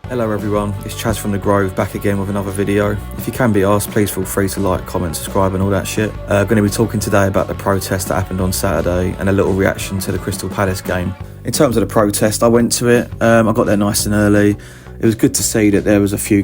Hello everyone, it's Chaz from The Grove back again with another video. If you can be asked, please feel free to like, comment, subscribe and all that shit. Going to be talking today about the protest that happened on Saturday and a little reaction to the Crystal Palace game. In terms of the protest, I went to it, I got there nice and early. It was good to see that there was a few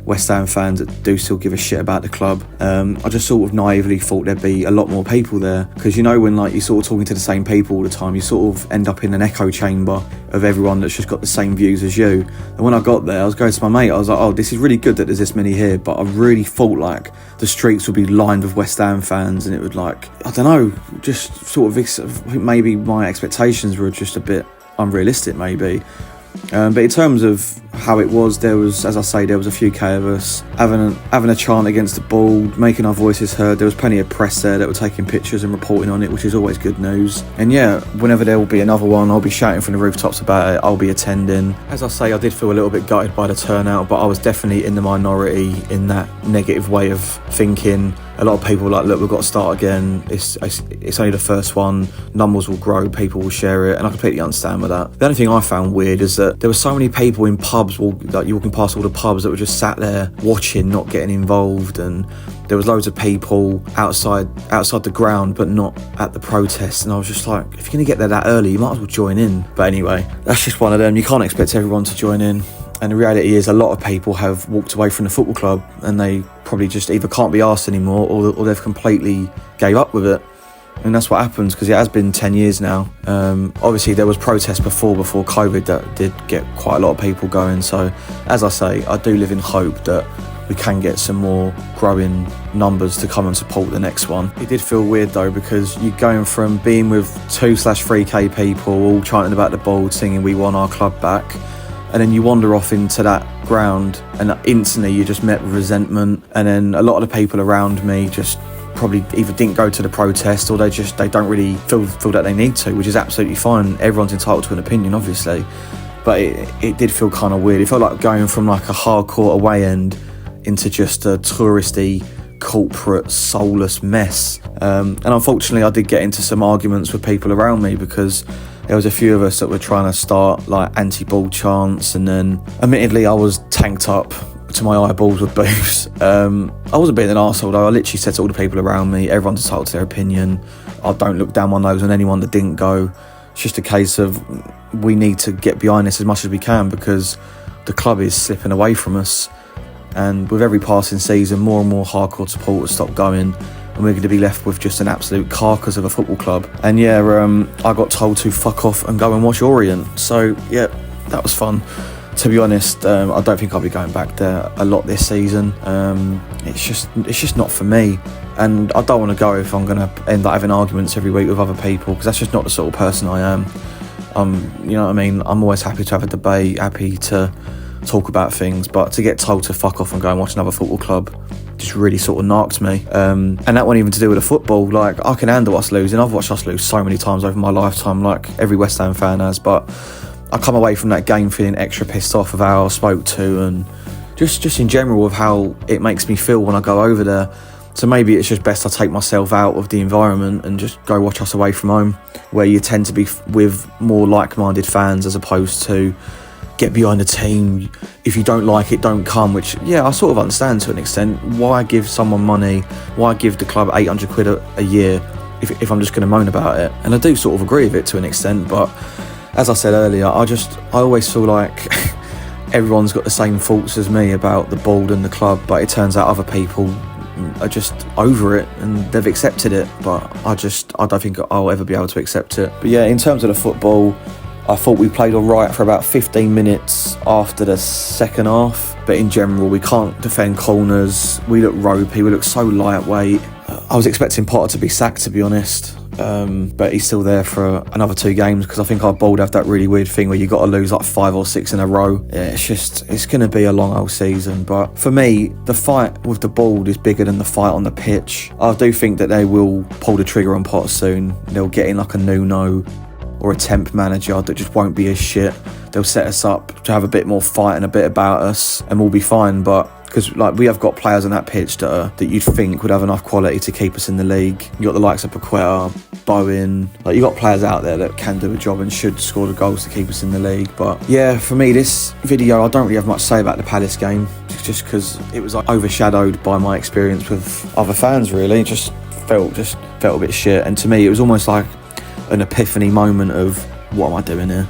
West Ham fans that do still give a shit about the club. I just sort of naively thought there'd be a lot more people there, because you know when like you're sort of talking to the same people all the time, you sort of end up in an echo chamber of everyone that's just got the same views as you. And when I got there, I was going to my mate, I was like, oh, this is really good that there's this many here, but I really thought like the streets would be lined with West Ham fans and it would like, I don't know, just sort of, maybe my expectations were just a bit unrealistic maybe. But in terms of how it was, there was, as I say, there was a few of us having a chant against the ball, making our voices heard. There was plenty of press there that were taking pictures and reporting on it, which is always good news. And yeah, whenever there will be another one, I'll be shouting from the rooftops about it. I'll be attending. As I say, I did feel a little bit gutted by the turnout, but I was definitely in the minority in that negative way of thinking. A lot of people were like, look, we've got to start again. It's only the first one. Numbers will grow, people will share it, and I completely understand with that. The only thing I found weird is that there were so many people in pubs, like you walking past all the pubs, that were just sat there watching, not getting involved, and there was loads of people outside the ground, but not at the protest. And I was just like, if you're gonna get there that early, you might as well join in. But anyway, that's just one of them. You can't expect everyone to join in. And the reality is a lot of people have walked away from the football club and they probably just either can't be asked anymore or they've completely gave up with it. And that's what happens, because it has been 10 years now. Obviously there was protests before COVID that did get quite a lot of people going. So as I say, I do live in hope that we can get some more growing numbers to come and support the next one. It did feel weird though, because you're going from being with 2/3K people all chanting about the ball, singing "We want our club back," and then you wander off into that ground and instantly you're just met with resentment. And then a lot of the people around me just probably either didn't go to the protest or they don't really feel that they need to, which is absolutely fine. Everyone's entitled to an opinion, obviously. But it did feel kind of weird. It felt like going from like a hardcore away end into just a touristy, corporate, soulless mess. And unfortunately I did get into some arguments with people around me, because there was a few of us that were trying to start like anti-ball chants, and then admittedly I was tanked up to my eyeballs with booze. I wasn't being an arsehole though. I literally said to all the people around me, everyone's entitled to their opinion. I don't look down my nose on anyone that didn't go. It's just a case of we need to get behind this as much as we can, because the club is slipping away from us. And with every passing season, more and more hardcore supporters stop going, and we're going to be left with just an absolute carcass of a football club. And yeah, I got told to fuck off and go and watch Orient. So yeah, that was fun. To be honest, I don't think I'll be going back there a lot this season. It's just not for me, and I don't want to go if I'm going to end up having arguments every week with other people, because that's just not the sort of person I am. You know what I mean? I'm always happy to have a debate, happy to talk about things, but to get told to fuck off and go and watch another football club just really sort of narked me. And that wasn't even to do with the football. Like, I can handle us losing. I've watched us lose so many times over my lifetime, like every West Ham fan has, but I come away from that game feeling extra pissed off of how I spoke to, and just in general of how it makes me feel when I go over there. So maybe it's just best I take myself out of the environment and just go watch us away from home, where you tend to be with more like-minded fans, as opposed to get behind the team. If you don't like it, don't come, which, yeah, I sort of understand to an extent. Why give someone money? Why give the club 800 quid a year if I'm just going to moan about it? And I do sort of agree with it to an extent, but as I said earlier, I always feel like everyone's got the same thoughts as me about the board and the club, but it turns out other people are just over it and they've accepted it, but I don't think I'll ever be able to accept it. But yeah, in terms of the football, I thought we played all right for about 15 minutes after the second half, but in general we can't defend corners, we look ropey, we look so lightweight. I was expecting Potter to be sacked, to be honest. But he's still there for another 2 games, because I think our board have that really weird thing where you got to lose like 5 or 6 in a row. Yeah, it's going to be a long old season. But for me, the fight with the board is bigger than the fight on the pitch. I do think that they will pull the trigger on Potter soon. They'll get in like a Nuno or a temp manager that just won't be as shit. they'll set us up to have a bit more fight and a bit about us, and we'll be fine. But because like we have got players on that pitch that you'd think would have enough quality to keep us in the league. You got the likes of Paqueta, Bowen, like you got players out there that can do a job and should score the goals to keep us in the league. But yeah, for me, this video, I don't really have much to say about the Palace game, just because it was like overshadowed by my experience with other fans. Really, it just felt a bit shit. And to me, it was almost like an epiphany moment of, what am I doing here?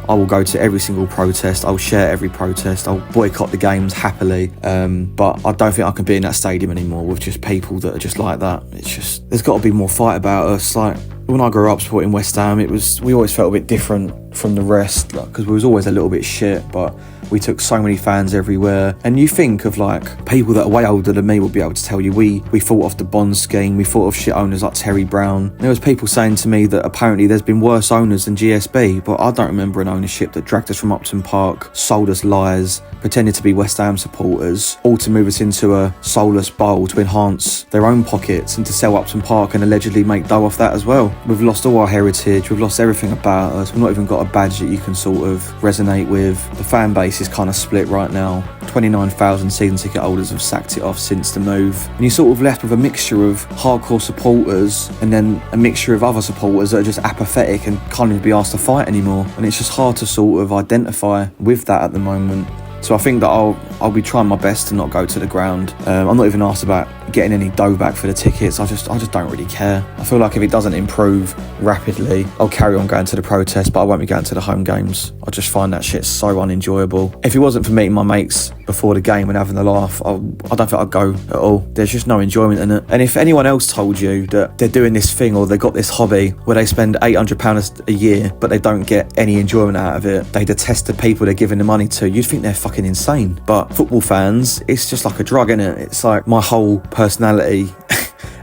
I will go to every single protest, I'll share every protest, I'll boycott the games happily, but I don't think I can be in that stadium anymore with just people that are just like that. It's just, there's got to be more fight about us. Like, when I grew up supporting West Ham, we always felt a bit different from the rest, like, because we was always a little bit shit, but we took so many fans everywhere. And you think of like people that are way older than me will be able to tell you, we fought off the Bond scheme, we fought off shit owners like Terry Brown. And there was people saying to me that apparently there's been worse owners than GSB, but I don't remember an ownership that dragged us from Upton Park, sold us lies, pretended to be West Ham supporters, all to move us into a soulless bowl to enhance their own pockets and to sell Upton Park and allegedly make dough off that as well. We've lost all our heritage, we've lost everything about us, we've not even got a badge that you can sort of resonate with. The fan base is kind of split right now. 29,000 season ticket holders have sacked it off since the move, and you're sort of left with a mixture of hardcore supporters and then a mixture of other supporters that are just apathetic and can't even be asked to fight anymore, and it's just hard to sort of identify with that at the moment. So I think that I'll be trying my best to not go to the ground. I'm not even asked about getting any dough back for the tickets. I just don't really care. I feel like if it doesn't improve rapidly, I'll carry on going to the protests, but I won't be going to the home games. I just find that shit so unenjoyable. If it wasn't for meeting my mates before the game and having a laugh, I don't think I'd go at all. There's just no enjoyment in it. And if anyone else told you that they're doing this thing or they've got this hobby where they spend £800 a year but they don't get any enjoyment out of it, they detest the people they're giving the money to, you'd think they're fucking insane. But football fans, it's just like a drug, innit? It's like my whole personality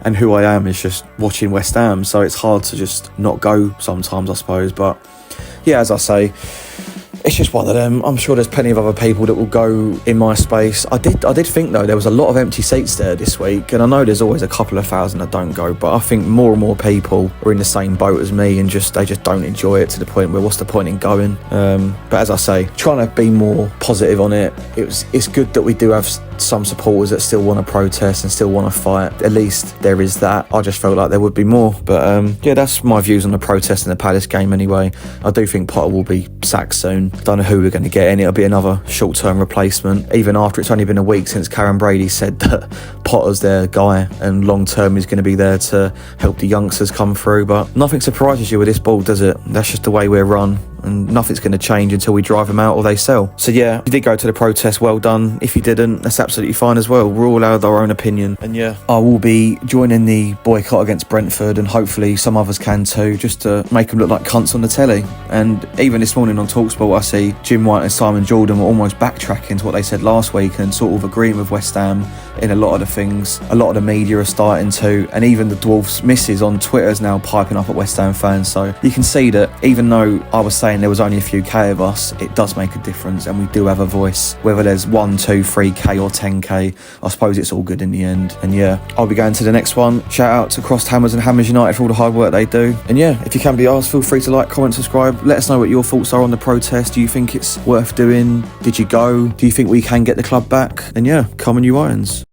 and who I am is just watching West Ham, so it's hard to just not go sometimes, I suppose. But yeah, as I say, it's just one of them. I'm sure there's plenty of other people that will go in my space. I did think though there was a lot of empty seats there this week, and I know there's always a couple of thousand that don't go, but I think more and more people are in the same boat as me, and they just don't enjoy it to the point where what's the point in going? But as I say, trying to be more positive on it. It's good that we do have some supporters that still want to protest and still want to fight. At least there is that. I just felt like there would be more. But yeah, that's my views on the protest in the Palace game anyway. I do think Potter will be sacked soon. Don't know who we're going to get in. It'll be another short-term replacement, even after it's only been a week since Karen Brady said that Potter's their guy and long-term is going to be there to help the youngsters come through. But nothing surprises you with this ball, does it? That's just the way we're run, and nothing's going to change until we drive them out or they sell. So yeah, if you did go to the protest, well done. If you didn't, that's absolutely fine as well. We're all out our own opinion. And yeah, I will be joining the boycott against Brentford, and hopefully some others can too, just to make them look like cunts on the telly. And even this morning on TalkSport, I see Jim White and Simon Jordan were almost backtracking to what they said last week and sort of agreeing with West Ham in a lot of the things. A lot of the media are starting to, and even the Dwarfs missus on Twitter is now piping up at West Ham fans. So you can see that even though I was saying there was only a few K of us, it does make a difference, and we do have a voice. Whether there's 1, 2, 3K or 10K, I suppose it's all good in the end. And yeah, I'll be going to the next one. Shout out to Crossed Hammers and Hammers United for all the hard work they do. And yeah, if you can be asked, feel free to like, comment, subscribe. Let us know what your thoughts are on the protest. Do you think it's worth doing? Did you go? Do you think we can get the club back? And yeah, come on you Irons.